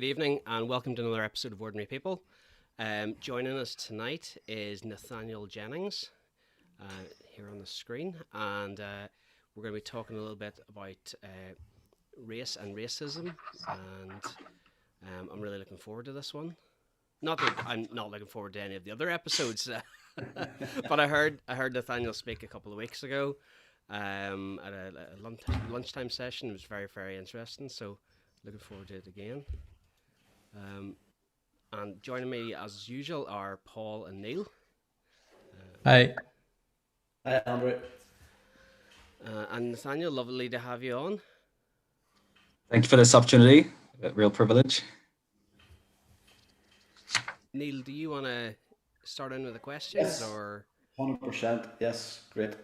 evening, and welcome to another episode of Ordinary People. Joining us tonight is Nathaniel Jennings here on the screen, and we're going to be talking a little bit about race and racism, and I'm really looking forward to this one. Not that I'm not looking forward to any of the other episodes, but I heard Nathaniel speak a couple of weeks ago at a lunchtime session. It was very, very interesting, so looking forward to it again. And joining me as usual are Paul and Neil. Hi. Hi, Andrew. And Nathaniel, lovely to have you on. Thank you for this opportunity. A real privilege. Neil, do you want to start in with the questions? Yes. Or 100%. Yes, great.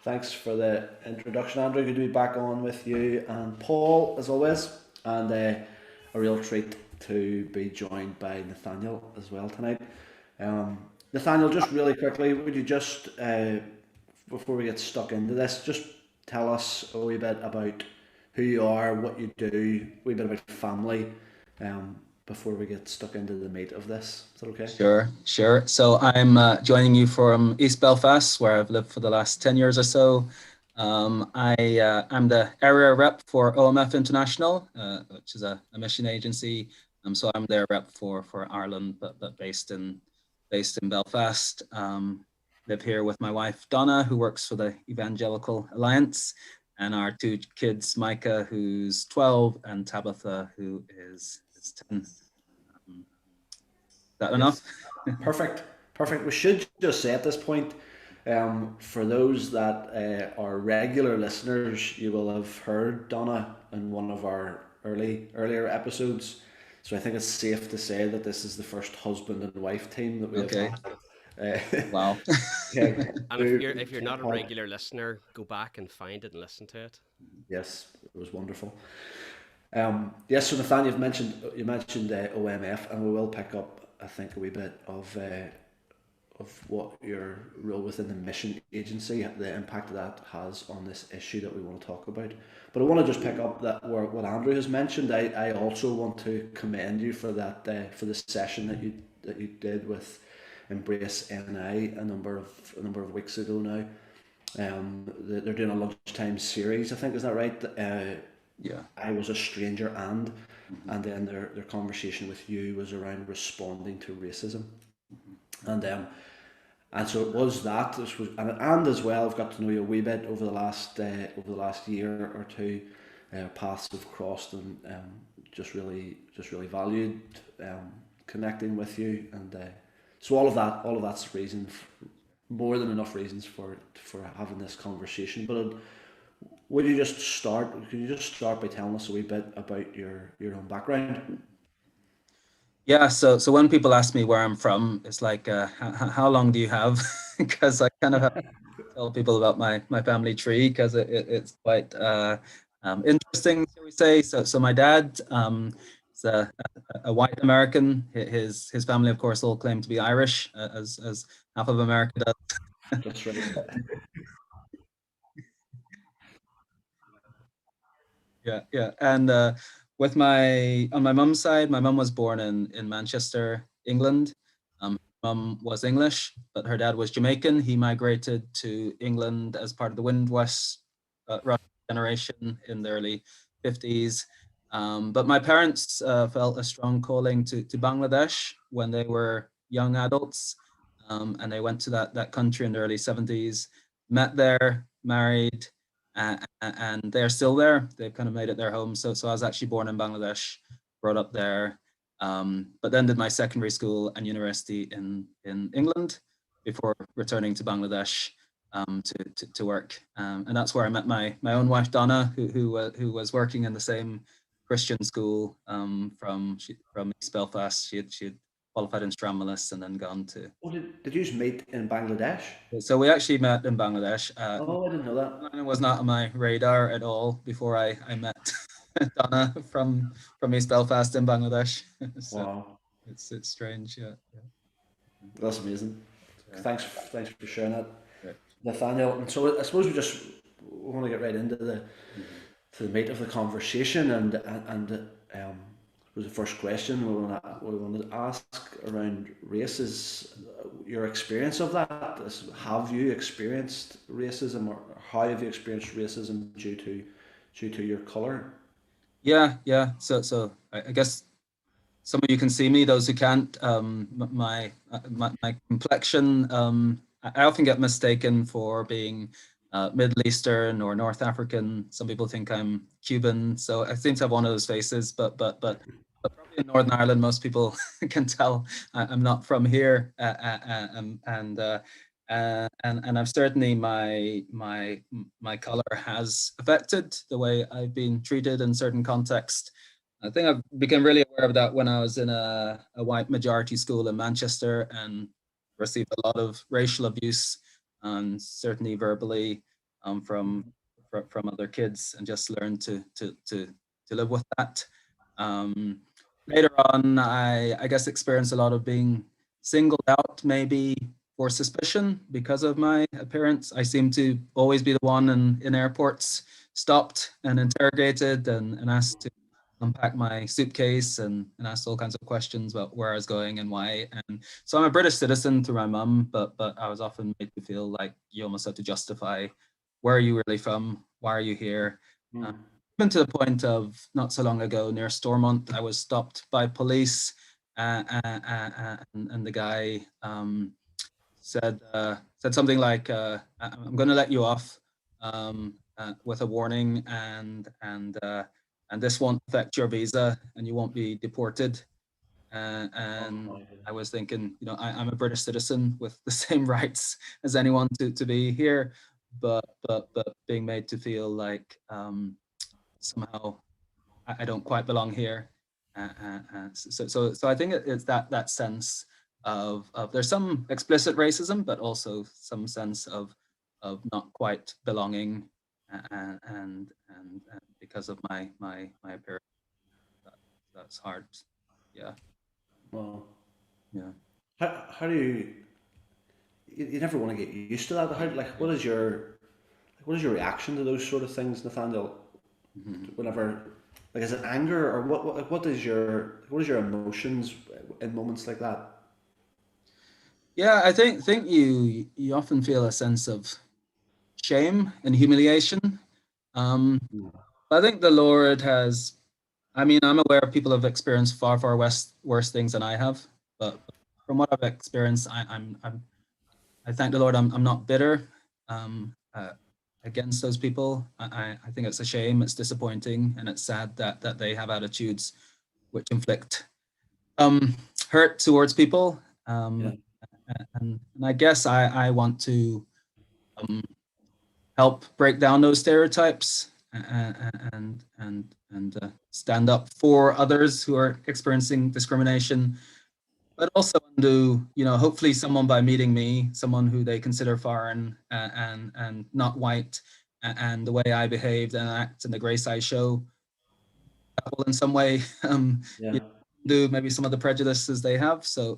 Thanks for the introduction, Andrew. Good to be back on with you and Paul, as always. And a real treat to be joined by Nathaniel as well tonight. Nathaniel, just really quickly, would you just, before we get stuck into this, just tell us a wee bit about who you are, what you do, a wee bit about family, before we get stuck into the meat of this. Is that okay? Sure. So I'm joining you from East Belfast, where I've lived for the last 10 years or so. I'm the area rep for OMF International, which is a mission agency. So I'm their rep for Ireland, but based in Belfast. Live here with my wife Donna, who works for the Evangelical Alliance, and our two kids, Micah, who's 12, and Tabitha, who is 10. Is that enough? Perfect. We should just say at this point, for those that are regular listeners, you will have heard Donna in one of our earlier episodes. So I think it's safe to say that this is the first husband and wife team that we have had. Wow. Yeah. And if you're not a regular listener, go back and find it and listen to it. Yes, it was wonderful. Yes, so Nathan, you mentioned OMF, and we will pick up, I think, a wee bit of what your role within the mission agency, the impact that has on this issue that we want to talk about. But I want to just pick up what Andrew has mentioned. I also want to commend you for that for the session that you did with Embrace NI a number of weeks ago now. They're doing a lunchtime series, I think, is that right? Yeah. I was a stranger and then their conversation with you was around responding to racism. And so it was that. This was and as well, I've got to know you a wee bit over the last year or two. Paths have crossed, and just really valued connecting with you, and so all of that's reason, more than enough reasons for having this conversation. But could you just start by telling us a wee bit about your own background? Yeah, so when people ask me where I'm from, it's like, how long do you have? Because I kind of have to tell people about my family tree, because it's quite interesting, shall we say. So my dad is a white American. His family, of course, all claim to be Irish, as half of America does. That's right. Yeah. And on my mum's side, my mum was born in Manchester, England. Mum was English, but her dad was Jamaican. He migrated to England as part of the Windwest Rush generation in the early 50s. But my parents felt a strong calling to Bangladesh when they were young adults, and they went to that country in the early 70s, met there, married, and they're still there. They've kind of made it their home. So I was actually born in Bangladesh, brought up there, but then did my secondary school and university in England before returning to Bangladesh to work. And that's where I met my own wife, Donna, who was working in the same Christian school from East Belfast. She had qualified in Stranmillis and then gone to... Oh, did you meet in Bangladesh? So we actually met in Bangladesh. I didn't know that. It was not on my radar at all before I met Donna from East Belfast in Bangladesh. So wow, it's strange, yeah. That's amazing. Yeah. Thanks for sharing that, Right. Nathaniel. And so I suppose we want to get right into the meat of the conversation, and was the first question we wanted to ask around race is your experience of that. Have you experienced racism, or how have you experienced racism due to your colour? Yeah. So I guess some of you can see me. Those who can't, my complexion. I often get mistaken for being Middle Eastern or North African. Some people think I'm Cuban, so I seem to have one of those faces. But probably in Northern Ireland, most people can tell I'm not from here, and I've certainly my color has affected the way I've been treated in certain contexts. I think I became really aware of that when I was in a white majority school in Manchester and received a lot of racial abuse, and certainly verbally, from other kids, and just learned to live with that. Um, Later on, I guess experienced a lot of being singled out, maybe for suspicion because of my appearance. I seem to always be the one in airports stopped and interrogated and asked to unpack my suitcase and asked all kinds of questions about where I was going and why. And so I'm a British citizen through my mum, but I was often made to feel like you almost have to justify where are you really from, why are you here. Uh, Even to the point of not so long ago near Stormont, I was stopped by police, and the guy said something like, "I'm going to let you off with a warning, and this won't affect your visa, and you won't be deported." And I was thinking, I'm a British citizen with the same rights as anyone to be here, but being made to feel like somehow I don't quite belong here. So I think it's that sense of there's some explicit racism, but also some sense of not quite belonging, and because of my appearance, that, that's hard. Yeah, Well, yeah. how do you never want to get used to that? How, like, what is your reaction to those sort of things, Nathaniel? Mhm. Whenever, like, is it anger, or what is your emotions in moments like that? Yeah, I think you often feel a sense of shame and humiliation. Um, I think the Lord has. I mean, I'm aware people have experienced far worse things than I have, but from what I've experienced, I thank the Lord. I'm not bitter against those people. I think it's a shame. It's disappointing, and it's sad that they have attitudes which inflict hurt towards people. Yeah. And I guess I want to um, help break down those stereotypes and stand up for others who are experiencing discrimination, but also to hopefully someone by meeting me, someone who they consider foreign and not white, and the way I behaved and act and the grace I show, that will in some way Yeah. do maybe some of the prejudices they have. So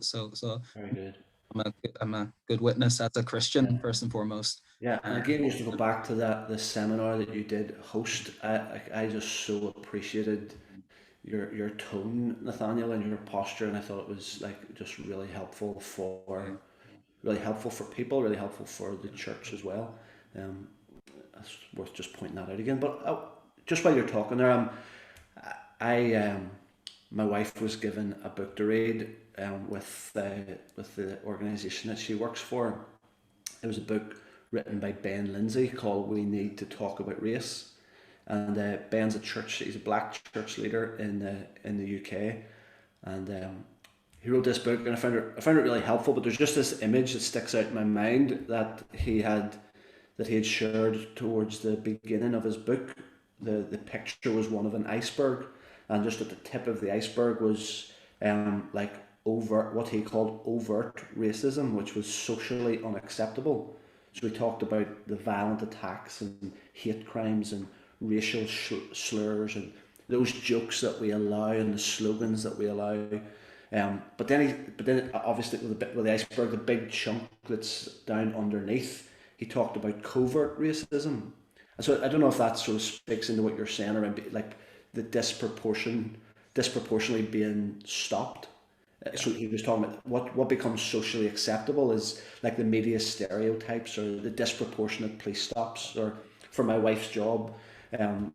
Very good. I'm a good witness as a Yeah. Christian first and foremost. Yeah, and Uh, again, just to go back to the seminar that you did host, I just so appreciated your tone, Nathaniel, and your posture, and I thought it was like just really helpful for people, really helpful for the church as well. Um, it's worth just pointing that out again. But just while you're talking there, I my wife was given a book to read with the organisation that she works for. It was a book written by Ben Lindsay called "We Need to Talk About Race," and Ben's he's a black church leader in the UK, and he wrote this book, and I found it really helpful. But there's just this image that sticks out in my mind that he had shared towards the beginning of his book. The picture was one of an iceberg, and just at the tip of the iceberg was like overt, what he called overt racism, which was socially unacceptable. So we talked about the violent attacks and hate crimes and racial slurs and those jokes that we allow and the slogans that we allow. But then obviously with the iceberg, the big chunk that's down underneath, he talked about covert racism. And so I don't know if that sort of speaks into what you're saying around like the disproportion disproportionately being stopped. So he was talking about what becomes socially acceptable is like the media stereotypes or the disproportionate police stops. Or for my wife's job,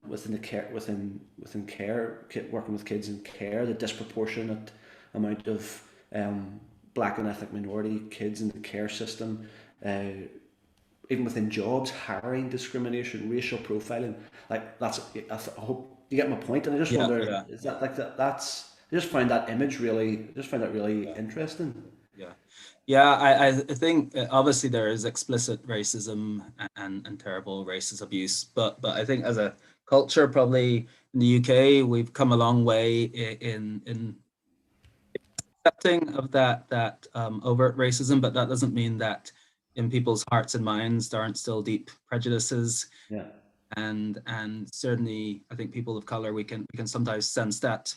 within the care within care, working with kids in care, the disproportionate amount of black and ethnic minority kids in the care system, even within jobs, hiring discrimination, racial profiling, like I hope you get my point. And I just Yeah, wonder, yeah, is that like that? That's I just find that image really, I just find that really yeah, interesting. yeah. Yeah, I think obviously there is explicit racism and terrible racist abuse, but I think as a culture, probably in the UK, we've come a long way in accepting of that overt racism, but that doesn't mean that in people's hearts and minds there aren't still deep prejudices, Yeah. and certainly I think people of color, we can sometimes sense that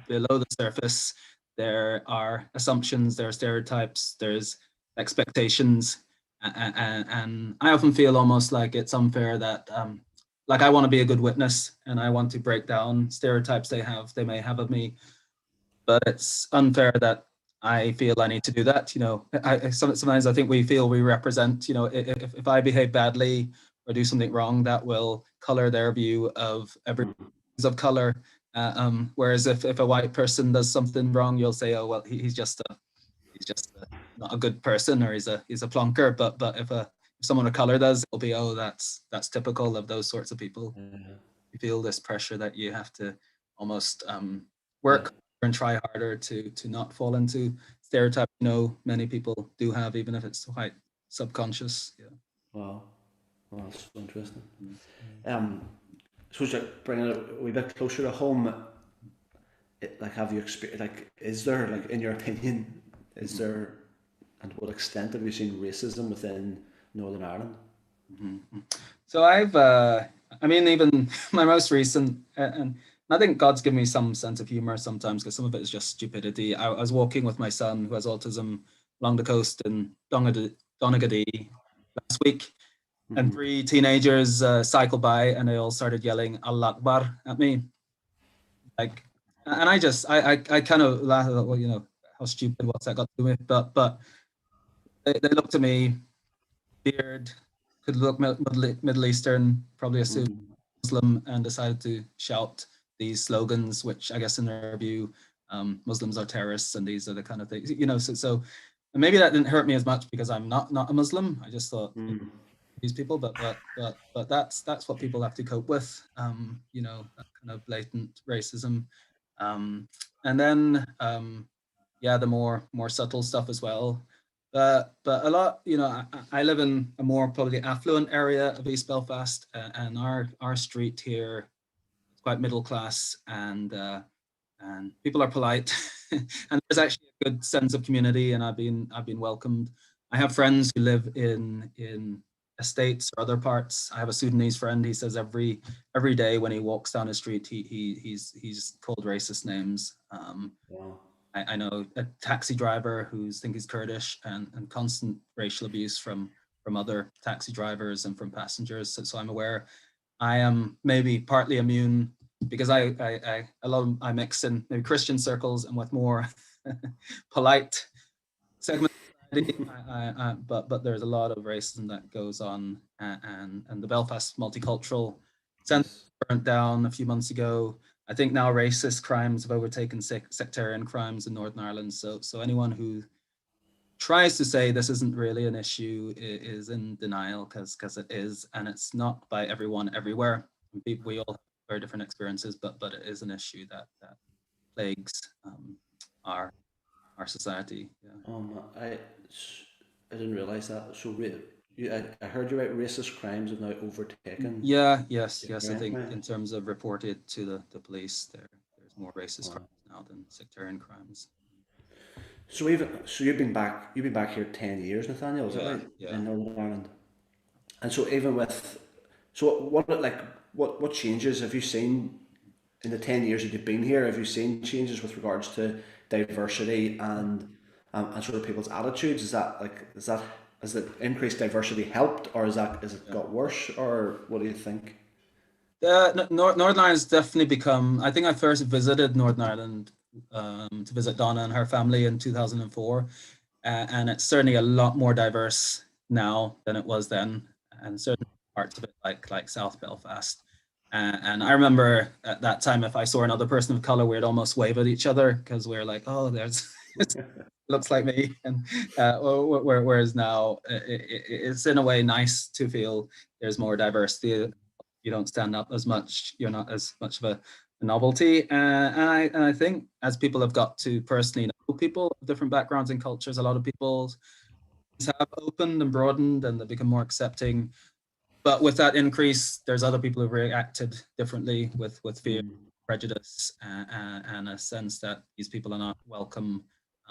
below the surface there are assumptions, there are stereotypes, there's expectations, and I often feel almost like it's unfair that like I want to be a good witness and I want to break down stereotypes they may have of me, but it's unfair that I feel I need to do that. Sometimes I think we feel we represent, if I behave badly or do something wrong, that will color their view of every of color. Whereas if a white person does something wrong, you'll say, oh, well, he's just not a good person, or he's a plonker. But if someone of color does, it'll be, oh, that's typical of those sorts of people. Yeah. You feel this pressure that you have to almost Yeah. work and try harder to not fall into stereotypes. Many people do have, even if it's quite subconscious. Yeah. Wow. Well, that's so interesting. Mm. So to bring it a wee bit closer to home, like have you experienced, like is there, like in your opinion, is there, and to what extent have you seen racism within Northern Ireland? Mm-hmm. So I mean, even my most recent, and I think God's given me some sense of humor sometimes, because some of it is just stupidity. I was walking with my son who has autism along the coast in Donaghadee last week, and Mm-hmm. three teenagers cycled by and they all started yelling Allah Akbar at me. Like, and I kind of laughed at, well, how stupid, what's that got to do with it? But they looked at me, beard, could look Middle Eastern, probably assumed Mm-hmm. Muslim, and decided to shout these slogans, which I guess in their view, Muslims are terrorists, and these are the kind of things, So and maybe that didn't hurt me as much because I'm not a Muslim. I just thought, Mm-hmm. these people, but that's what people have to cope with. That kind of blatant racism, and then yeah, the more subtle stuff as well. But a lot, I live in a more probably affluent area of East Belfast, and our street here is quite middle class, and people are polite, and there's actually a good sense of community, and I've been welcomed. I have friends who live in estates or other parts. I have a Sudanese friend. He says every day when he walks down the street, he's called racist names. Wow. I know a taxi driver who's think he's Kurdish, and constant racial abuse from other taxi drivers and from passengers. So I'm aware. I am maybe partly immune because I mix in maybe Christian circles and with more polite segments of society. But there's a lot of racism that goes on, and the Belfast multicultural centre Yes. burnt down a few months ago. I think now racist crimes have overtaken sectarian crimes in Northern Ireland. So anyone who tries to say this isn't really an issue is in denial, because it is, and it's not by everyone everywhere. We all have very different experiences, but it is an issue that plagues our our society. Yeah. I, I didn't realize that. So I heard you right. Racist crimes have now overtaken Yeah, yes. I sectarian think crime. in terms of reported to the police, there's more racist Wow. crimes now than sectarian crimes. So you've been back here 10 years, Nathaniel. Is that Yeah, right? yeah. In Northern Ireland. And so even with, so what changes have you seen in the 10 years that you've been here? Have you seen changes with regards to diversity and sort of people's attitudes? Has the increased diversity helped, or is it Yeah. got worse, or what do you think? Northern Ireland's definitely become. I think I first visited Northern Ireland to visit Donna and her family in 2004, and it's certainly a lot more diverse now than it was then, and certain parts of it, like South Belfast. And I remember at that time, if I saw another person of color, we'd almost wave at each other because we're like, "Oh, there's looks like me." And whereas now, it's in a way nice to feel there's more diversity. You don't stand out as much. You're not as much of a novelty. And I think as people have got to personally know people of different backgrounds and cultures, a lot of people have opened and broadened, and they become more accepting. But with that increase, there's other people who've reacted differently with fear, prejudice, and a sense that these people are not welcome.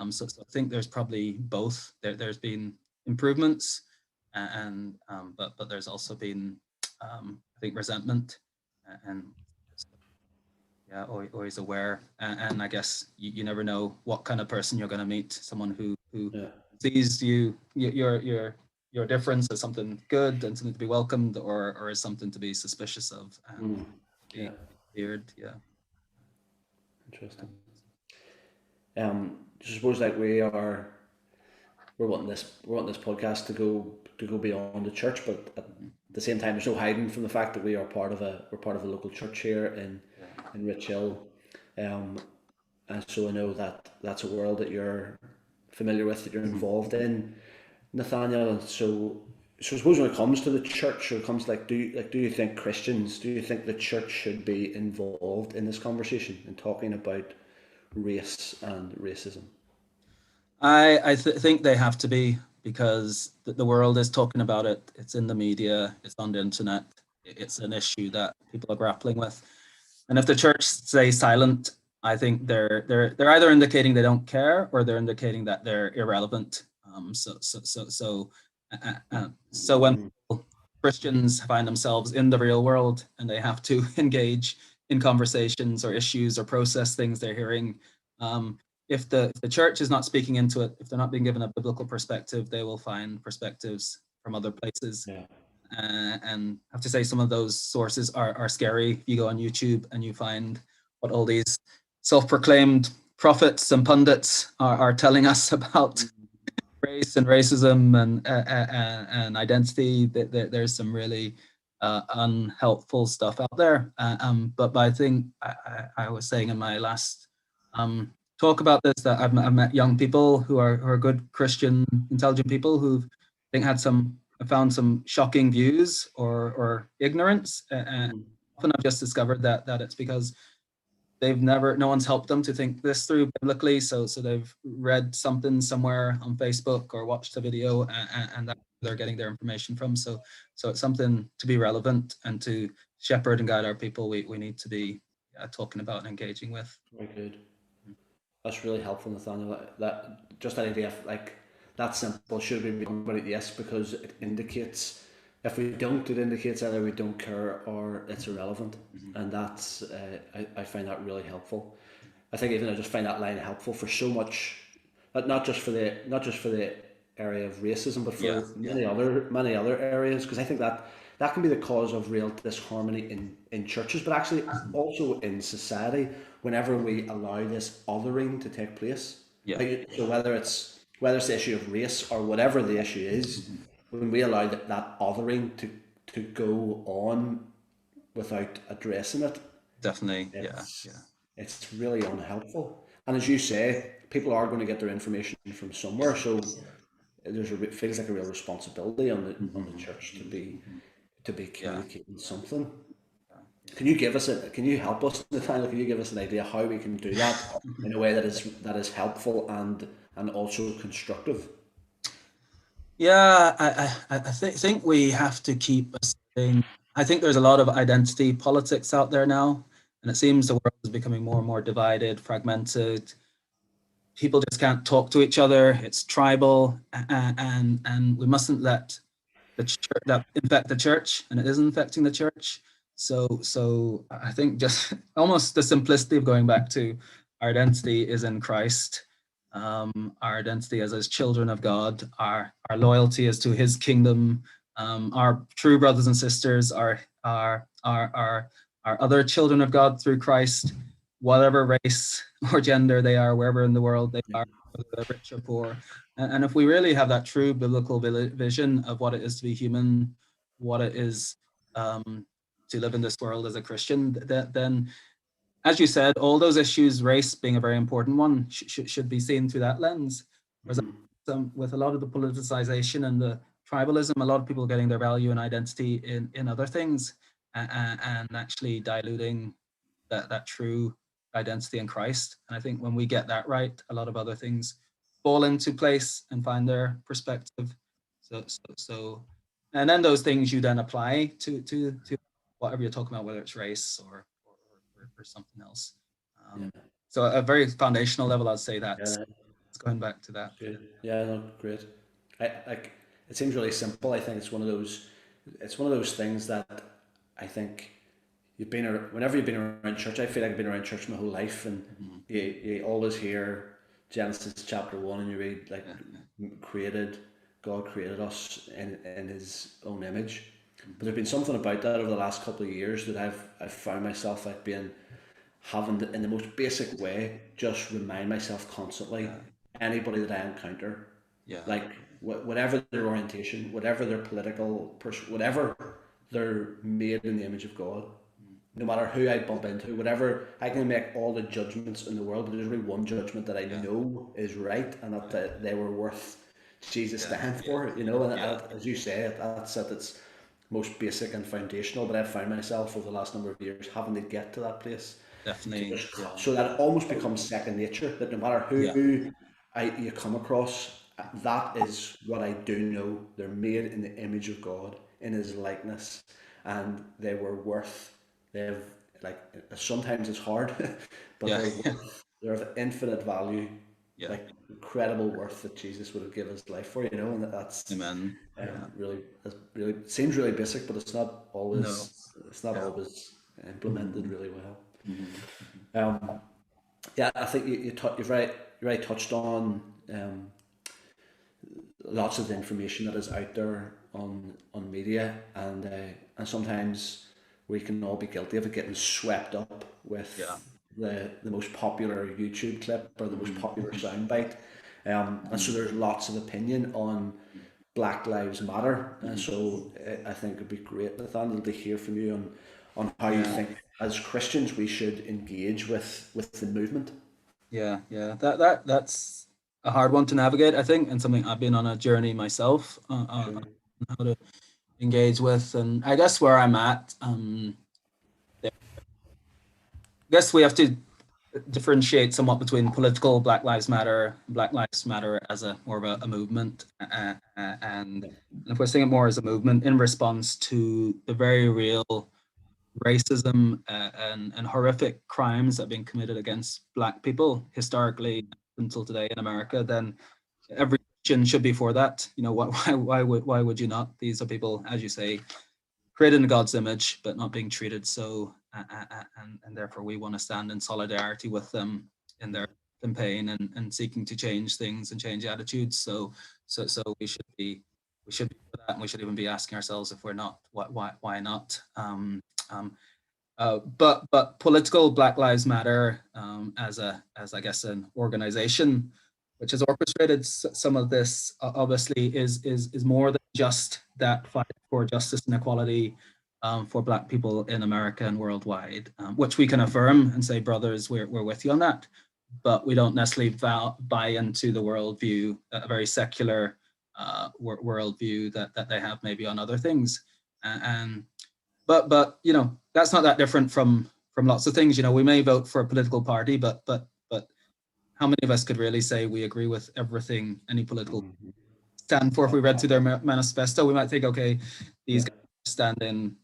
So I think there's probably both. There's been improvements, but there's also been, I think, resentment, and yeah, always aware. And I guess you never know what kind of person you're going to meet. Someone who Yeah. sees your difference as something good and something to be welcomed, or as something to be suspicious of and Yeah. feared. Yeah. Interesting. I suppose like we're wanting this podcast to go beyond the church, but at the same time, there's no hiding from the fact that we're part of a local church here in Rich Hill, and so I know that that's a world that you're familiar with, that you're involved in, Nathaniel. And so I suppose when it comes to the church, or it comes like do you think the church should be involved in this conversation and talking about race and racism? I think they have to be, because the world is talking about it. It's in the media. It's on the internet. It's an issue that people are grappling with. And if the church stays silent, I think they're either indicating they don't care, or they're indicating that they're irrelevant. So when Christians find themselves in the real world and they have to engage in conversations or issues or process things they're hearing, if the church is not speaking into it, if they're not being given a biblical perspective, they will find perspectives from other places. Yeah. And I have to say, some of those sources are scary. You go on YouTube and you find what all these self-proclaimed prophets and pundits are telling us about race and racism and identity. There's some really unhelpful stuff out there. But I think I was saying in my last talk about this, that I've met young people who are good Christian, intelligent people who've found some shocking views or ignorance. Often I've just discovered that it's because no one's helped them to think this through biblically. So they've read something somewhere on Facebook or watched a video, and that's where they're getting their information from. So it's something to be relevant and to shepherd and guide our people. We need to be talking about and engaging with. Very good. That's really helpful, Nathaniel. That just that idea of like that simple, should we be talking about it? Yes, because it indicates, if we don't, it indicates either we don't care or it's irrelevant, and that's I find that really helpful. I think even I just find that line helpful for so much, not just for the area of racism, but for many other areas, because I think that can be the cause of real disharmony in churches, but actually also in society, whenever we allow this othering to take place. Yeah. Like, so whether it's the issue of race or whatever the issue is, when we allow that othering to go on without addressing it, definitely, it's really unhelpful. And as you say, people are going to get their information from somewhere, so it feels like a real responsibility on the church to be communicating something. Can you help us, Nathaniel? Can you give us an idea how we can do that in a way that is helpful and also constructive? Yeah, I think we have to keep saying. I think there's a lot of identity politics out there now, and it seems the world is becoming more and more divided, fragmented. People just can't talk to each other. It's tribal, and we mustn't let the church that infect the church, and it is infecting the church. So I think just almost the simplicity of going back to our identity is in Christ. Our identity as children of God, our loyalty is to His kingdom. Our true brothers and sisters are are other children of God through Christ, whatever race or gender they are, wherever in the world they are, whether they're rich or poor. And if we really have that true biblical vision of what it is to be human, what it is to live in this world as a Christian, then, as you said, all those issues, race being a very important one, should be seen through that lens. Whereas with a lot of the politicization and the tribalism, a lot of people getting their value and identity in other things, and actually diluting that true identity in Christ. And I think when we get that right, a lot of other things fall into place and find their perspective. So and then those things you then apply to whatever you're talking about, whether it's race or something else. So a very foundational level, I'd say that's going back to that. Good. Yeah, no, great. Like it seems really simple. I think it's one of those things that I think whenever you've been around church. I feel like I've been around church my whole life, and you always hear Genesis chapter 1, and you read like God created us in His own image. But there's been something about that over the last couple of years that I've found myself like having in the most basic way just remind myself constantly. Anybody that I encounter, like whatever their orientation, whatever their political whatever, they're made in the image of God. No matter who I bump into, whatever, I can make all the judgments in the world, but there's only one judgment that I know is right, and that they were worth Jesus dying for, you know. And as you say, that's at its most basic and foundational. But I've found myself over the last number of years having to get to that place. Definitely. So that it almost becomes second nature, that no matter who you come across, that is what I do know. They're made in the image of God, in His likeness, and they were worth. They've like sometimes it's hard, but they're of infinite value, like incredible worth that Jesus would have given His life for, you know, and that's Amen. Really seems really basic, but it's not always always implemented really well. I think you've right touched on lots of the information that is out there on media, and sometimes we can all be guilty of it, getting swept up with the most popular YouTube clip or the most popular soundbite, and so there's lots of opinion on Black Lives Matter, and so I think it'd be great, Nathaniel, to hear from you on how you think as Christians we should engage with the movement. That's a hard one to navigate, I think, and something I've been on a journey myself on how to engage with. And I guess where I'm at, I guess we have to differentiate somewhat between political Black Lives Matter as a more of a movement, and if we're seeing it more as a movement in response to the very real racism and horrific crimes that have been committed against Black people historically until today in America, then every Christian should be for that. You know, why would you not? These are people, as you say, created in God's image, but not being treated so, and therefore we want to stand in solidarity with them in their campaign and seeking to change things and change attitudes. So we should be for that, and we should even be asking ourselves, if we're not, why not? But political Black Lives Matter, as I guess an organization which has orchestrated some of this, obviously is more than just that fight for justice and equality for Black people in America and worldwide, which we can affirm and say, brothers, we're with you on that. But we don't necessarily buy into the worldview, a very secular worldview that they have maybe on other things. But you know, that's not that different from lots of things. You know, we may vote for a political party, but how many of us could really say we agree with everything any political stand for? If we read through their manifesto, we might think, okay, these guys stand in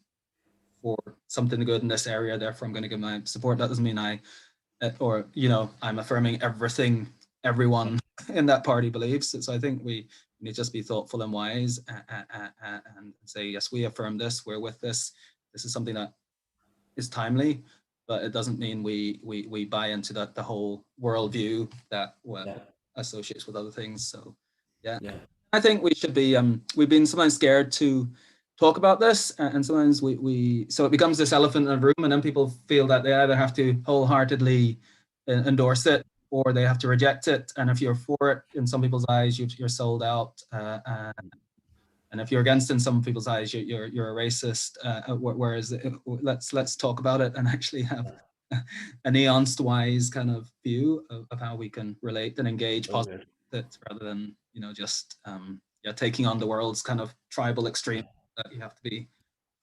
for something good in this area, therefore I'm going to give my support. That doesn't mean I'm affirming everything everyone in that party believes. So I think we need to just be thoughtful and wise and say, yes, we affirm this, we're with this. This is something that is timely, but it doesn't mean we buy into the whole worldview that associates with other things. So I think we should be we've been sometimes scared to talk about this, and sometimes we so it becomes this elephant in the room, and then people feel that they either have to wholeheartedly endorse it or they have to reject it. And if you're for it, in some people's eyes, you're sold out. And if you're against, in some people's eyes, you're a racist. Whereas let's talk about it and actually have a nuanced, wise kind of view of how we can relate and engage positively with it, rather than just taking on the world's kind of tribal extreme that you have to be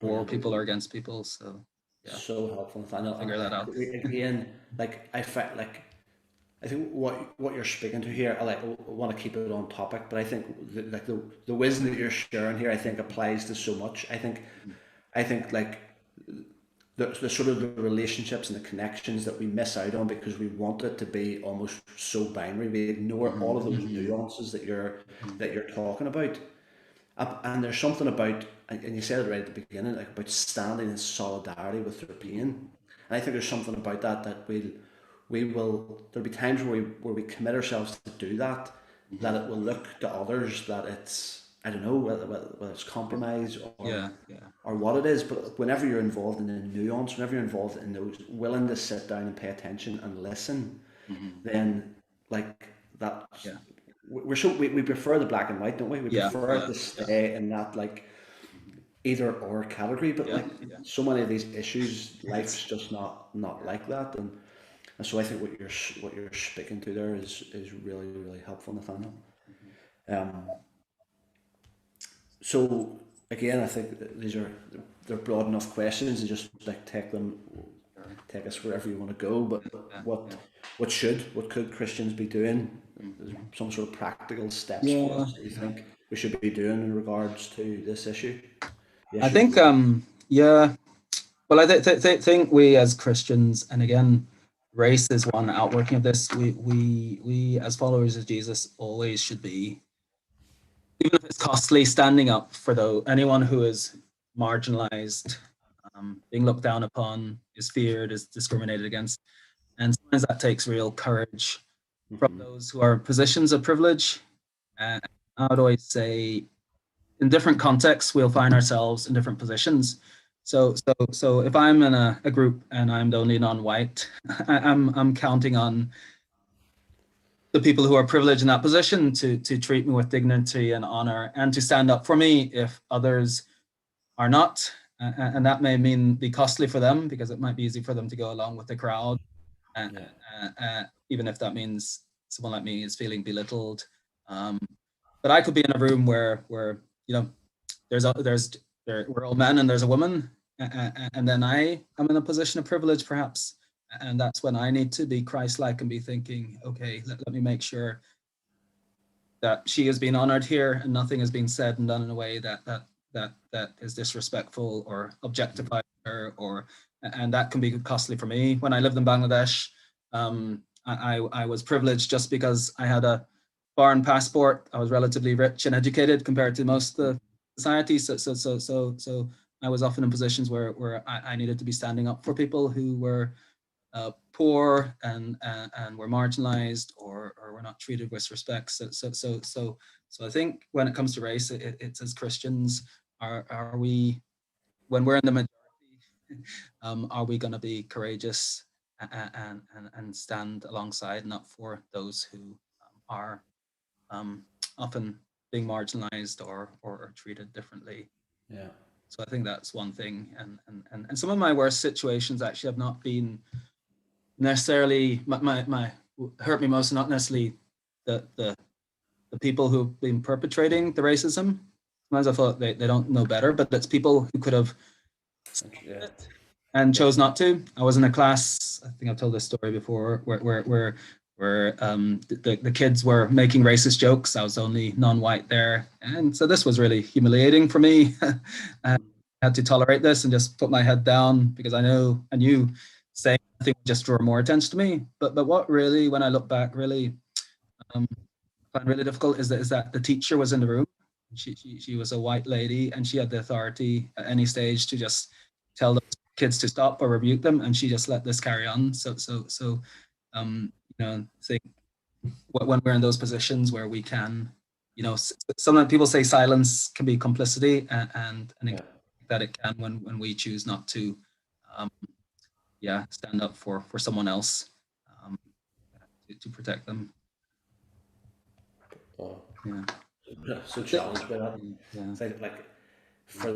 for people or against people. So yeah, so helpful. figure that out. Again, like I felt like I think what you're speaking to here, I want to keep it on topic, but I think the wisdom that you're sharing here, I think applies to so much. I think like the sort of the relationships and the connections that we miss out on because we want it to be almost so binary. We ignore all of those nuances that you're talking about. And there's something about, and you said it right at the beginning, like about standing in solidarity with their pain. And I think there's something about that there'll be times where we commit ourselves to do that, that it will look to others that it's, I don't know, whether it's compromise or what it is, but whenever you're involved in the nuance, whenever you're involved in those, willing to sit down and pay attention and listen, then like that, we prefer the black and white, don't we? We prefer to stay in that like either or category, but so many of these issues, life's just not like that, and so I think what you're speaking to there is really, really helpful, Nathaniel. So again, I think that they're broad enough questions, and just like take us wherever you want to go. But what could Christians be doing? Some sort of practical steps for us that you think we should be doing in regards to this issue? I think well, I think we as Christians, and again, race is one outworking of this. We as followers of Jesus always should be, even if it's costly, standing up for anyone who is marginalized, being looked down upon, is feared, is discriminated against. And sometimes that takes real courage from those who are in positions of privilege. And I would always say, in different contexts, we'll find ourselves in different positions. So if I'm in a group and I'm the only non-white, I'm counting on the people who are privileged in that position to treat me with dignity and honor, and to stand up for me if others are not. And that may be costly for them, because it might be easy for them to go along with the crowd, even if that means someone like me is feeling belittled. But I could be in a room where we're all men and there's a woman, and then I am in a position of privilege, perhaps. And that's when I need to be Christ-like and be thinking, okay, let me make sure that she is being honored here, and nothing is being said and done in a way that is disrespectful or objectifies her, and that can be costly for me. When I lived in Bangladesh, I was privileged just because I had a foreign passport. I was relatively rich and educated compared to most of the society. So I was often in positions where I needed to be standing up for people who were poor and were marginalized or were not treated with respect. So I think when it comes to race, it's as Christians, are we, when we're in the majority, are we going to be courageous and stand alongside and up for those who are often being marginalized or treated differently? Yeah. So I think that's one thing. And some of my worst situations actually have not been necessarily my hurt me most, not necessarily the people who've been perpetrating the racism. Sometimes I thought they don't know better, but it's people who could have it and chose not to. I was in a class, I think I've told this story before, where the kids were making racist jokes. I was the only non-white there, and so this was really humiliating for me. I had to tolerate this and just put my head down, because I knew saying nothing would just draw more attention to me. But what really, when I look back, really find really difficult is that the teacher was in the room. She was a white lady, and she had the authority at any stage to just tell those kids to stop or rebuke them, and she just let this carry on. So think when we're in those positions where we can sometimes people say silence can be complicity, and Yeah. that it can when we choose not to, stand up for someone else, to protect them. Oh, Yeah. so challenged by that. Yeah. It's like for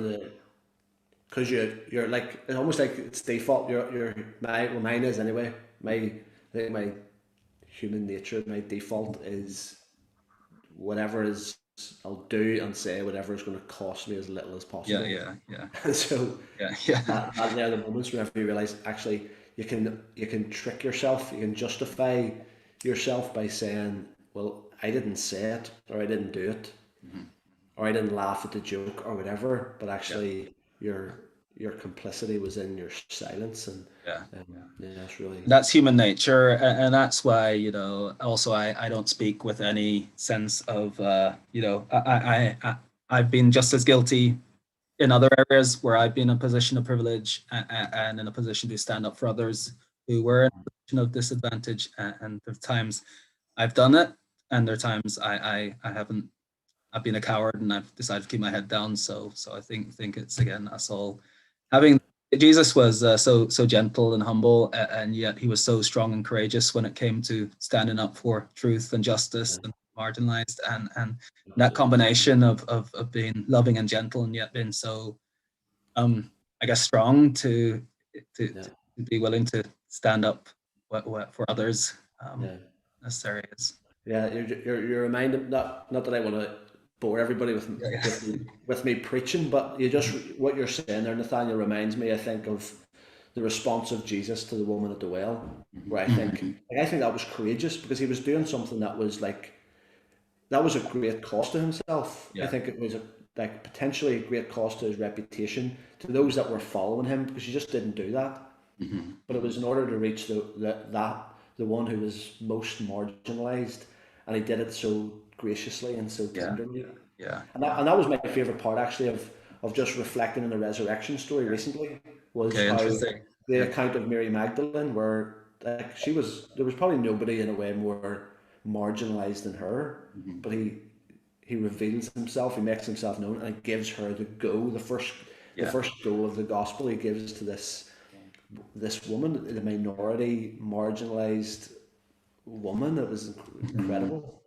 because you're like, it's almost like it's default. Mine is anyway. I think my human nature, my default is whatever is, I'll do and say whatever is going to cost me as little as possible. Yeah. And so Yeah. that they're the moments whenever you realize actually you can trick yourself, you can justify yourself by saying, well, I didn't say it, or I didn't do it, or I didn't laugh at the joke or whatever, but actually your complicity was in your silence. And Yeah. it's really, That's human nature, and that's why, also I don't speak with any sense of, I've been just as guilty in other areas where I've been in a position of privilege, and in a position to stand up for others who were in a position of disadvantage, and there are times I've done it, and there are times I haven't. I've been a coward, and I've decided to keep my head down. So I think it's, again, us all having. Jesus was so gentle and humble, and yet he was so strong and courageous when it came to standing up for truth and justice and marginalized, and that combination of being loving and gentle, and yet being so, I guess, strong to be willing to stand up for others, necessary is. yeah, you're reminded, not that I want to bore everybody with me preaching, but what you're saying there, Nathaniel, reminds me, I think, of the response of Jesus to the woman at the well, where I think that was courageous, because he was doing something that was a great cost to himself. Yeah. I think it was potentially a great cost to his reputation, to those that were following him, because he just didn't do that. But it was in order to reach the one who was most marginalized, and he did it so graciously and so tenderly. Yeah. And that was my favorite part, actually, of just reflecting on the resurrection story recently, was how the account of Mary Magdalene, where there was probably nobody in a way more marginalized than her, but he reveals himself, he makes himself known, and he gives her the first go of the gospel. He gives to this woman, the minority, marginalized woman. It was incredible.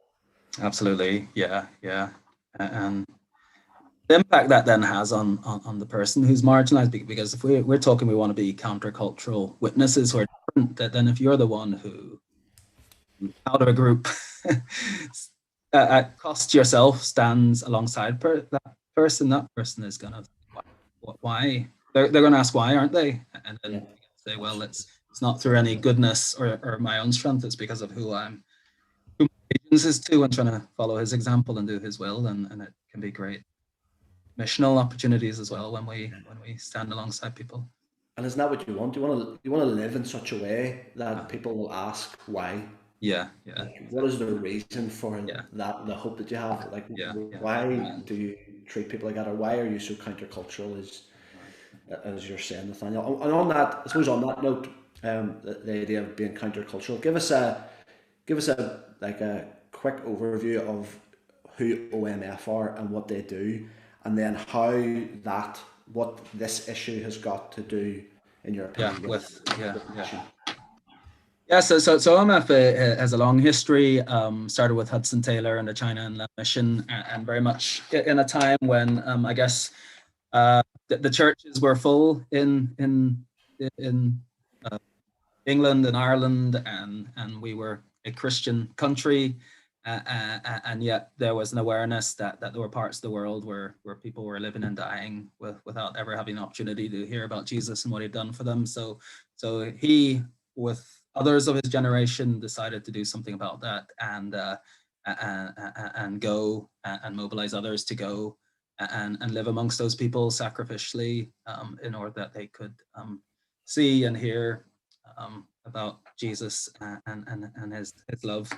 Absolutely, yeah. And the impact that then has on the person who's marginalized, because if we're talking, we want to be countercultural witnesses who are different, that then if you're the one who out of a group at cost yourself stands alongside that person is gonna, why they're gonna ask why, aren't they? And then say, well, it's not through any goodness or my own strength, it's because of who my allegiance is to, and trying to follow his example and do his will, and it can be great missional opportunities as well when we stand alongside people. And isn't that what you want? You want to live in such a way that people will ask why. Yeah. What is the reason for that? The hope that you have, why do you treat people like that, or why are you so countercultural, as you're saying, Nathaniel? And on that, I suppose, on that note, the idea of being countercultural, give us a quick overview of who OMF are and what they do, and then what this issue has got to do, in your opinion, with issue. Yeah, so OMF has a long history. Started with Hudson Taylor and the China Inland Mission, and very much in a time when I guess the churches were full in England and Ireland, and we were a Christian country, and yet there was an awareness that there were parts of the world where people were living and dying without ever having an opportunity to hear about Jesus and what he'd done for them. So he, with others of his generation, decided to do something about that, and go and mobilize others to go and live amongst those people sacrificially, in order that they could see and hear about Jesus and his love.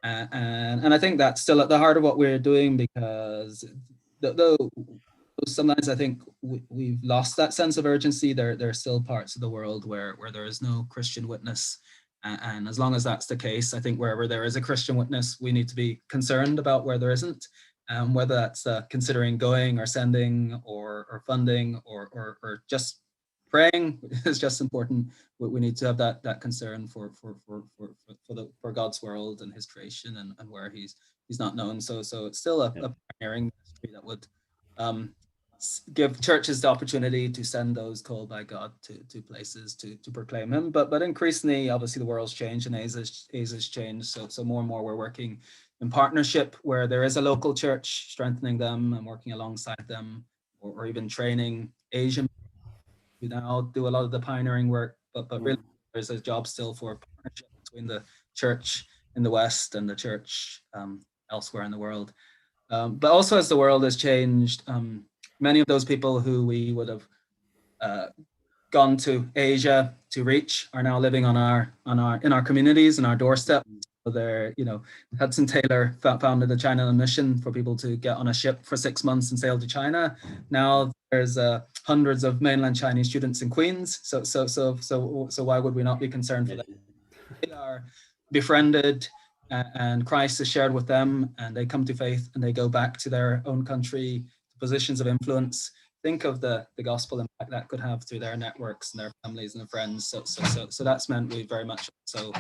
And I think that's still at the heart of what we're doing, because though sometimes I think we've lost that sense of urgency, there are still parts of the world where there is no Christian witness. And as long as that's the case, I think wherever there is a Christian witness, we need to be concerned about where there isn't. whether that's considering going or sending or funding or just praying is just important. We need to have that concern for God's world and His creation and where He's not known. So it's still a pioneering ministry that would give churches the opportunity to send those called by God to places to proclaim Him. But increasingly, obviously, the world's changed and Asia's changed. So more and more we're working in partnership where there is a local church, strengthening them and working alongside them, or even training Asian. We now do a lot of the pioneering work, but really there's a job still for partnership between the church in the West and the church elsewhere in the world. But also as the world has changed, many of those people who we would have gone to Asia to reach are now living in our communities, in our doorstep. So they're, Hudson Taylor founded the China Mission for people to get on a ship for 6 months and sail to China. Now there's hundreds of mainland Chinese students in Queens. So why would we not be concerned for them? They are befriended, and Christ is shared with them, and they come to faith and they go back to their own country, positions of influence. Think of the gospel impact that could have through their networks and their families and their friends. So that's meant we very much so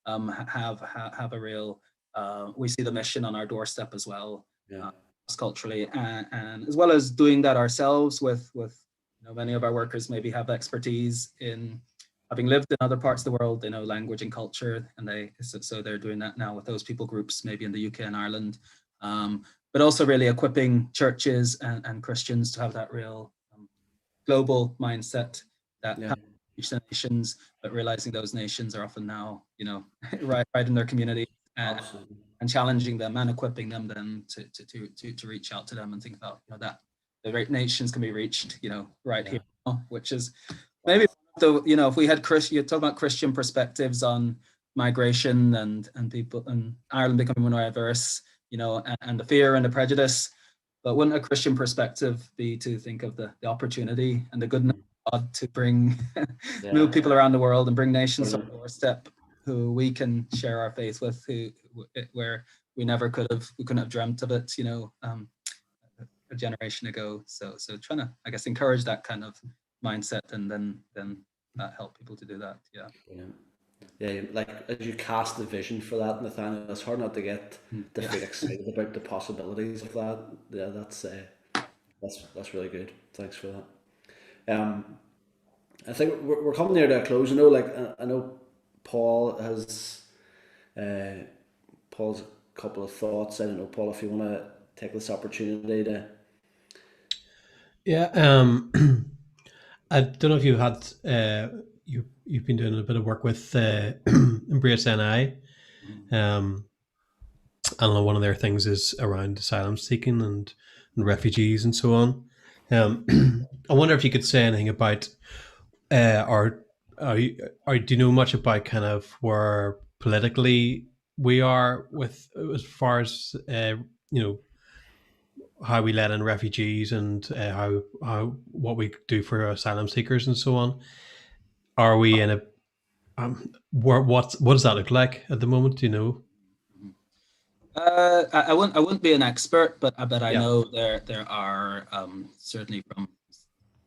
have a real. We see the mission on our doorstep as well, culturally, and as well as doing that ourselves with many of our workers maybe have expertise in having lived in other parts of the world. They know language and culture, and they're doing that now with those people groups, maybe in the UK and Ireland. But also really equipping churches and Christians to have that real global mindset that reach the nations, but realizing those nations are often now, right in their community, and challenging them and equipping them then to reach out to them and think about that the great nations can be reached, right here, which is maybe if we had you talk about Christian perspectives on migration and people and Ireland becoming more diverse, and the fear and the prejudice, but wouldn't a Christian perspective be to think of the opportunity and the goodness of God to bring move people around the world and bring nations on the doorstep who we can share our faith with, where we couldn't have dreamt of it, a generation ago. So trying to, I guess, encourage that kind of mindset and then help people to do that. Yeah, like as you cast the vision for that, Nathaniel, it's hard not to get feel excited about the possibilities of that. Yeah, that's really good. Thanks for that. I think we're coming near to a close. I know Paul has Paul's a couple of thoughts. I don't know, Paul, if you want to take this opportunity to. Yeah. I don't know if you've had you've been doing a bit of work with Embrace NI. And one of their things is around asylum seeking and refugees and so on. I wonder if you could say anything about do you know much about kind of where politically we are with as far as how we let in refugees and how what we do for asylum seekers and so on? Are we in a what does that look like at the moment? Do you know? I wouldn't be an expert, but I know there are certainly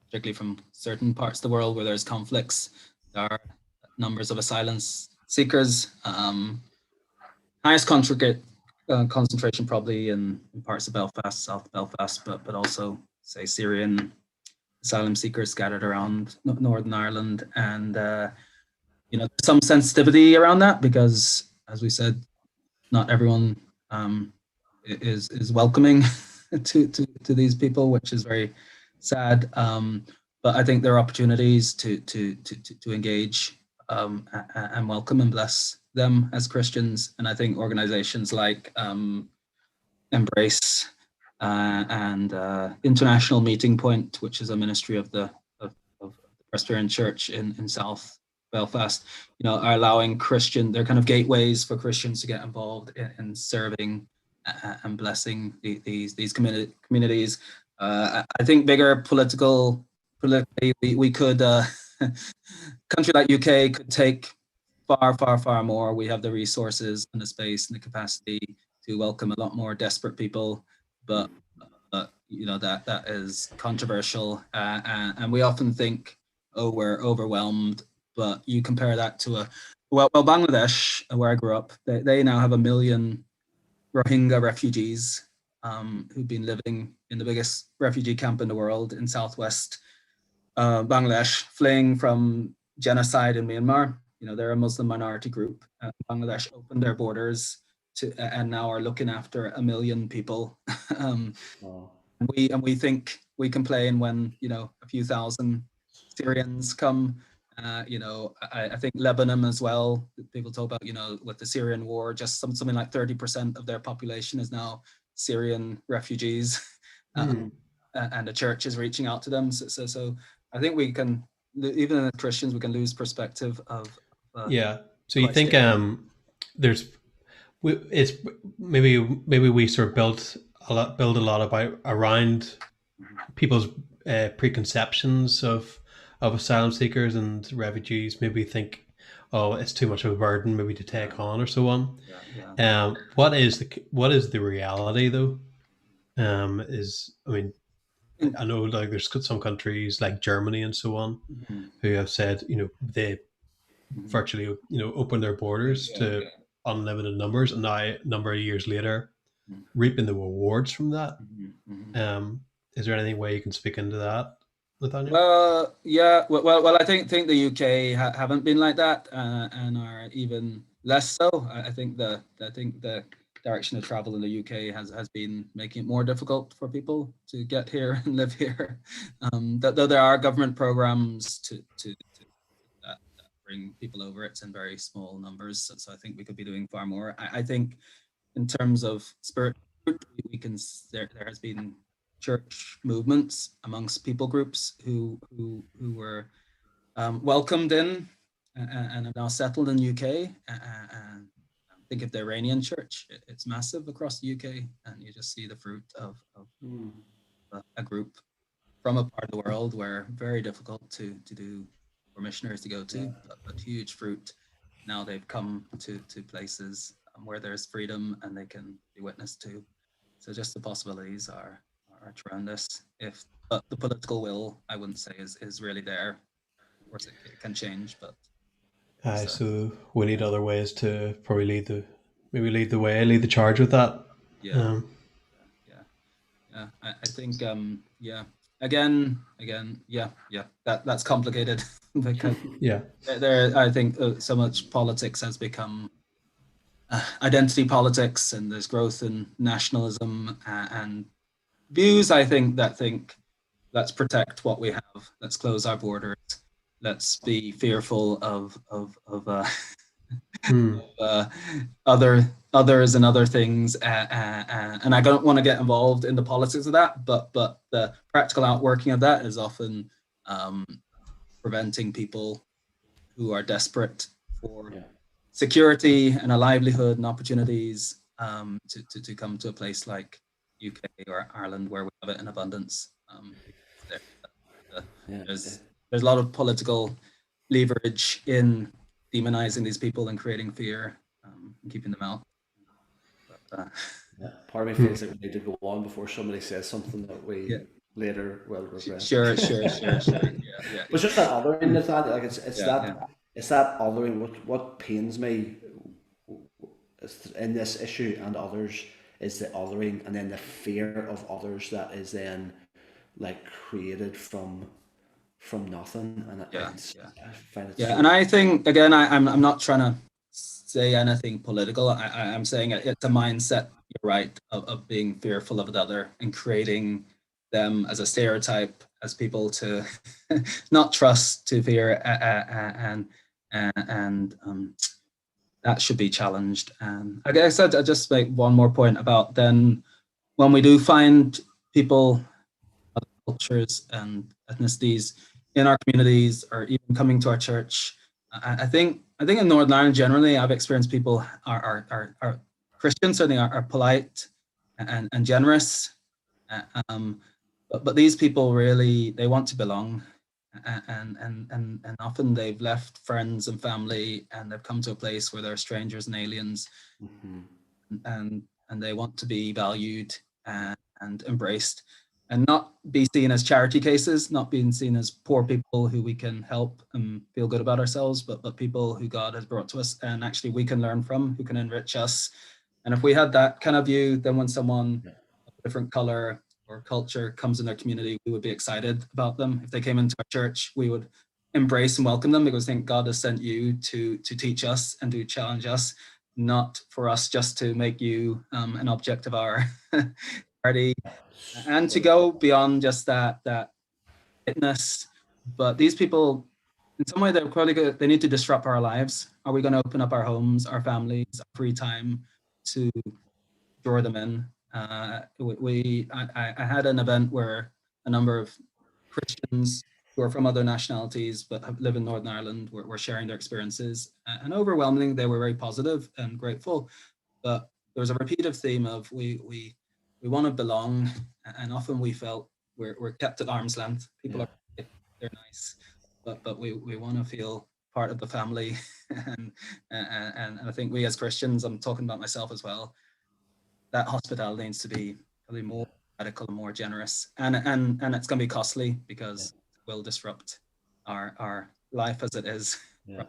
particularly from certain parts of the world where there's conflicts, there are numbers of asylum seekers. Highest concentration probably in parts of Belfast, South Belfast, but also say Syrian asylum seekers scattered around Northern Ireland, and some sensitivity around that because, as we said, not everyone is welcoming to these people, which is very sad. But I think there are opportunities to engage and welcome and bless them as Christians. And I think organizations like Embrace and International Meeting Point, which is a ministry of the Presbyterian Church in South Belfast, are allowing they're kind of gateways for Christians to get involved in serving and blessing these communities. I think politically, we could, country like UK could take far more. We have the resources and the space and the capacity to welcome a lot more desperate people but that is controversial, and we often think, oh, we're overwhelmed. But you compare that to Bangladesh, where I grew up, they now have 1 million Rohingya refugees who've been living in the biggest refugee camp in the world in southwest Bangladesh, fleeing from genocide in Myanmar. They're a Muslim minority group. Bangladesh opened their borders and now are looking after 1 million people. We think we complain when a few thousand Syrians come. I think Lebanon as well. People talk about with the Syrian war, just something like 30% of their population is now Syrian refugees, and the church is reaching out to them. So I think we can, even as Christians, we can lose perspective of. So you think it's maybe we sort of build a lot about around people's preconceptions of asylum seekers and refugees. Maybe think, oh, it's too much of a burden maybe to take on, or so on. What is the reality though? I know like there's some countries like Germany and so on who have said they virtually open their borders to unlimited numbers, and now a number of years later reaping the rewards from that. Is there any way you can speak into that, Nathaniel? Well, I think the UK haven't been like that, and are even less so. I think the direction of travel in the UK has been making it more difficult for people to get here and live here. Though there are government programs to that bring people over, it's in very small numbers. So I think we could be doing far more. I think in terms of spirit, there has been church movements amongst people groups who were welcomed in and are now settled in the UK. And think of the Iranian church; it's massive across the UK, and you just see the fruit of a group from a part of the world where very difficult to do for missionaries to go to, but huge fruit. Now they've come to places where there's freedom and they can be witnessed to. So just the possibilities are tremendous. But the political will, I wouldn't say is really there. Of course, it can change, but. So we need other ways to probably lead the charge with that. I think again, that's complicated because there I think so much politics has become identity politics, and there's growth in nationalism and views. I think let's protect what we have. Let's close our borders. Let's be fearful of others and other things, and I don't want to get involved in the politics of that, but the practical outworking of that is often preventing people who are desperate for security and a livelihood and opportunities to come to a place like UK or Ireland where we have it in abundance. There's a lot of political leverage in demonizing these people and creating fear and keeping them out. Part of me feels like we need to go on before somebody says something that we later will regret. Sure. But it's just that othering, Nathaniel, like it's that othering. What pains me in this issue and others is the othering, and then the fear of others that is then like created from nothing, and I find it. And I think again, I'm not trying to say anything political. I'm saying it's a mindset. You're right, of being fearful of the other and creating them as a stereotype, as people to not trust, to fear, and that should be challenged. And I guess I'd just make one more point about then when we do find people, other cultures and ethnicities in our communities or even coming to our church. I think in Northern Ireland generally, I've experienced people are Christians, certainly are polite and generous, but these people really, they want to belong, and often they've left friends and family and they've come to a place where they're strangers and aliens, and they want to be valued, and and embraced, and not be seen as charity cases, not being seen as poor people who we can help and feel good about ourselves, but people who God has brought to us and actually we can learn from, who can enrich us. And if we had that kind of view, then when someone of a different color or culture comes in their community, we would be excited about them. If they came into our church, we would embrace and welcome them, because I think God has sent you to teach us and to challenge us, not for us just to make you an object of our party, and to go beyond just that fitness. But these people, in some way, they're probably good. They need to disrupt our lives. Are we going to open up our homes, our families, our free time to draw them in? I had an event where a number of Christians who are from other nationalities but live in Northern Ireland were sharing their experiences, and overwhelmingly they were very positive and grateful. But there was a repeated theme of we want to belong, and often we felt we're kept at arm's length. People are, they're nice, but we want to feel part of the family, and I think we as Christians, I'm talking about myself as well, that hospitality needs to be probably more radical and more generous, and it's going to be costly, because it will disrupt our life as it is. Yeah.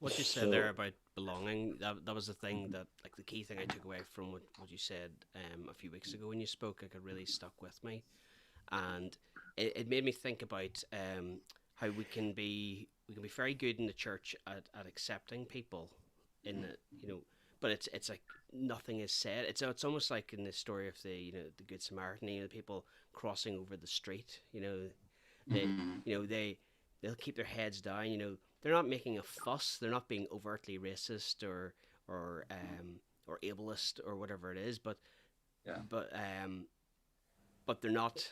What you said there about belonging, that was the thing that, like, the key thing I took away from what you said a few weeks ago when you spoke. Like, it really stuck with me, and it made me think about how we can be very good in the church at accepting people in the, you know, but it's like nothing is said. It's almost like in the story of the the Good Samaritan, the people crossing over the street. They'll keep their heads down. They're not making a fuss. They're not being overtly racist or ableist or whatever it is. But they're not.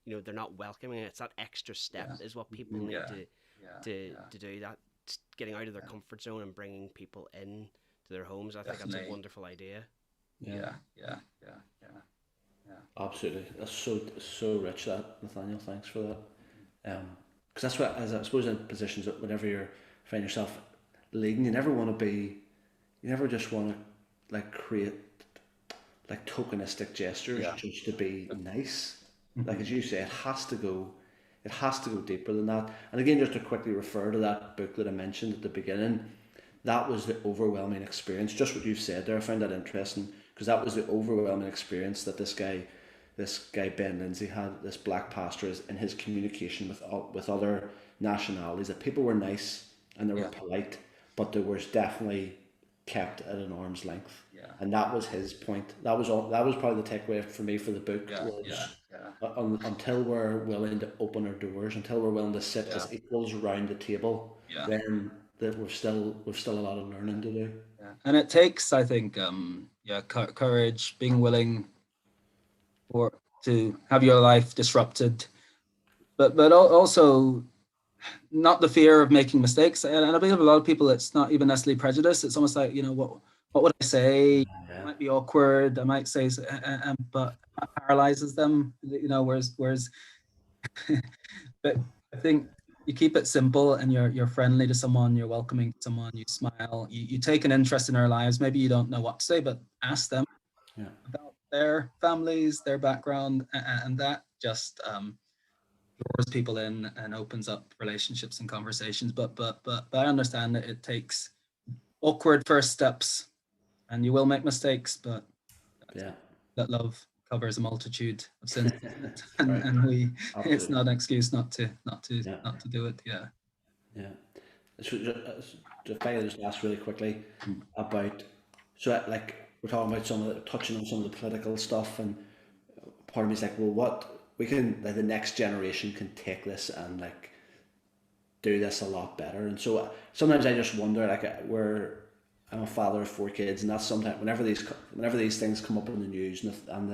They're not welcoming. It's that extra step is what people need to do. That getting out of their comfort zone and bringing people in to their homes. I think that's a wonderful idea. Yeah. Absolutely. That's so rich, that, Nathaniel. Thanks for that. Because that's what, as I suppose, in positions that whenever you find yourself leading, you never just want to like create like tokenistic gestures just to be nice. Like, as you say, it has to go deeper than that. And again, just to quickly refer to that book that I mentioned at the beginning, that was the overwhelming experience. Just what you've said there, I found that interesting, because that was the overwhelming experience that this guy Ben Lindsay had, this black pastor, in his communication with other nationalities, that people were nice and they were polite, but they were definitely kept at an arm's length. And that was his point. That was probably the takeaway for me for the book. Until we're willing to open our doors, until we're willing to sit as equals around the table, then that we've still a lot of learning to do. And it takes, I think, courage, being willing to have your life disrupted, but also not the fear of making mistakes. And I believe a lot of people, it's not even necessarily prejudice. It's almost like, what would I say? It might be awkward. I might say, but it paralyzes them. Whereas, but I think you keep it simple, and you're friendly to someone, you're welcoming to someone, you smile, you take an interest in their lives. Maybe you don't know what to say, but ask them about their families, their background, and that just draws people in and opens up relationships and conversations. But I understand that it takes awkward first steps, and you will make mistakes, but that love covers a multitude of sins, and it's not an excuse not to do it. So if I just ask really quickly about, so like we're talking about touching on some of the political stuff, and part of me is like, well, what we can, like, the next generation can take this and like do this a lot better. And so sometimes I just wonder, like, I'm a father of 4 kids, and that's sometimes whenever these things come up in the news and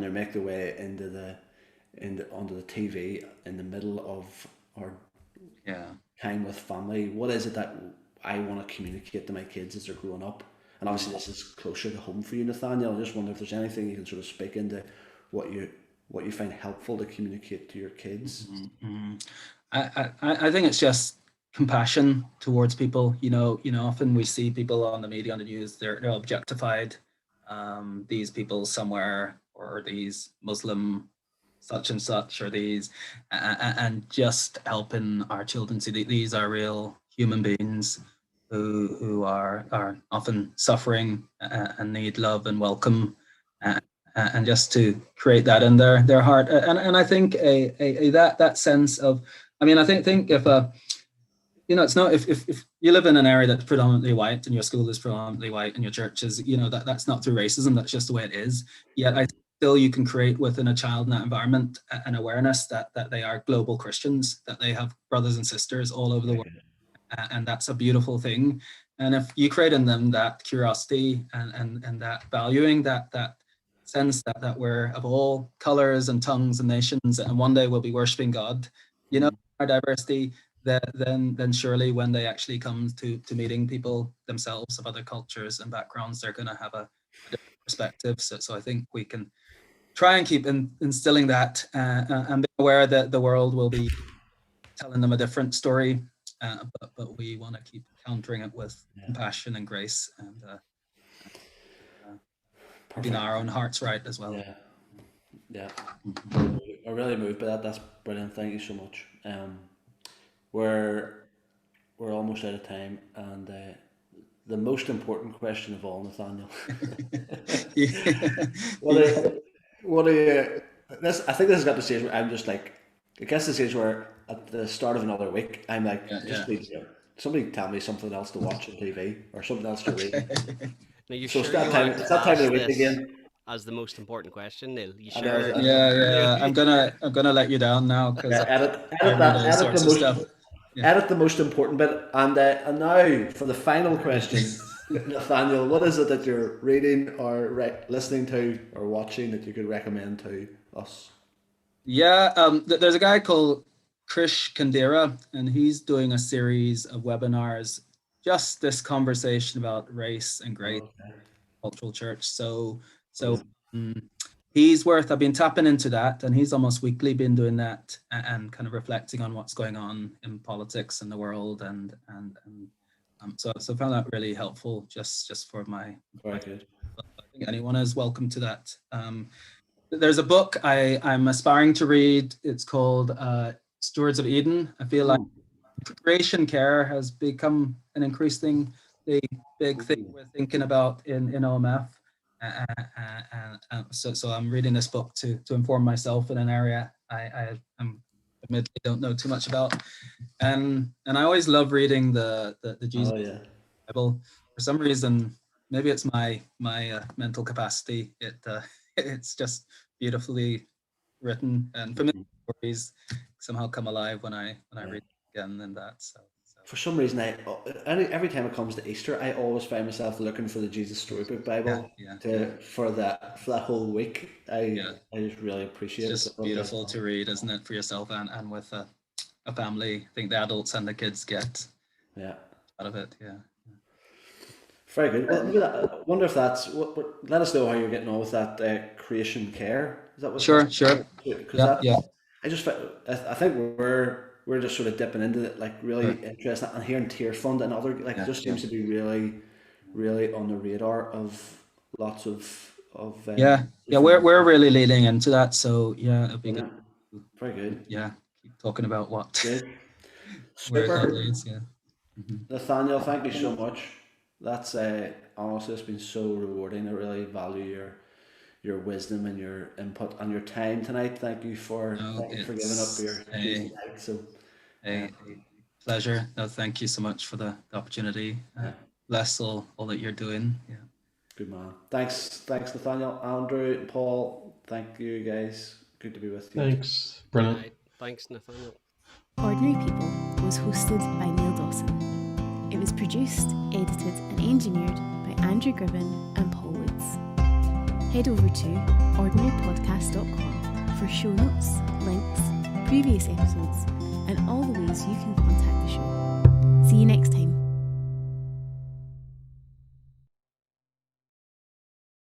they make their way onto the TV in the middle of our time with family, what is it that I want to communicate to my kids as they're growing up? And obviously this is closer to home for you, Nathaniel. I just wonder if there's anything you can sort of speak into what you find helpful to communicate to your kids. I think it's just compassion towards people. Often we see people on the media, on the news, they're objectified. These people somewhere, or or these Muslim such and such, or these, and just helping our children see that these are real human beings who are often suffering and need love and welcome, and just to create that in their heart. And I think that sense of, I mean, I think if it's not, if you live in an area that's predominantly white and your school is predominantly white and your church is, that's not through racism, that's just the way it is. Yet I still, you can create within a child in that environment an awareness that they are global Christians, that they have brothers and sisters all over the world, and that's a beautiful thing. And if you create in them that curiosity and that valuing, that sense that we're of all colors and tongues and nations, and one day we'll be worshiping God, our diversity, then surely when they actually come to meeting people themselves of other cultures and backgrounds, they're going to have a different perspective. So I think we can try and keep instilling that, and be aware that the world will be telling them a different story, but we want to keep countering it with compassion and grace, and keeping our own hearts right as well. Yeah. I'm really moved by that. That's brilliant. Thank you so much. We're almost out of time, and the most important question of all, Nathaniel. What are you? This, I think this has got the stage where I'm just like, I guess the stage where at the start of another week I'm like, please, somebody tell me something else to watch on TV or something else to read. Now, So it's that time of the week again. As the most important question, Neil. You sure? Yeah. I'm gonna let you down now, because edit the most important bit, and now for the final question, Nathaniel, what is it that you're reading or listening to or watching that you could recommend to us? There's a guy called Krish Kandera, and he's doing a series of webinars, just this conversation about race and grace, cultural church. So he's I've been tapping into that, and he's almost weekly been doing that and kind of reflecting on what's going on in politics in the world, and so I found that really helpful just for my. Very good. I think anyone is welcome to that. There's a book I'm aspiring to read. It's called Stewards of Eden. I feel like creation care has become an increasingly big thing we're thinking about in OMF. So I'm reading this book to inform myself in an area I admittedly don't know too much about, and I always love reading the Jesus Bible. For some reason, maybe it's my mental capacity. It's just beautifully written, and familiar stories somehow come alive when I read again, and that. So. For some reason, every time it comes to Easter, I always find myself looking for the Jesus Storybook Bible for that whole week. I just really appreciate it. It's just beautiful to read, isn't it, for yourself and with a family. I think the adults and the kids get out of it. Yeah. Very good. Well, I wonder if that's let us know how you're getting on with that creation care. Is that what? Sure. I think we're just sort of dipping into it, like really interested, and hearing Tear Fund and other it just seems to be really, really on the radar of lots of we're really leaning into that. So it'll be good. Very good. Yeah, keep talking about what. Good. Where Super. that leads, Nathaniel, thank you so much. That's honestly, it's been so rewarding. I really value your wisdom and your input and your time tonight. Thank you for giving up your night. So, pleasure. No, thank you so much for the opportunity. Bless all that you're doing. Yeah. Good man. Thanks, Nathaniel, Andrew, Paul. Thank you guys. Good to be with you. Thanks, Brennan. Right. Thanks, Nathaniel. Ordinary People was hosted by Neil Dawson. It was produced, edited and engineered by Andrew Gribbin and Paul Woods. Head over to ordinarypodcast.com for show notes, links, previous episodes and all the ways you can contact the show. See you next time.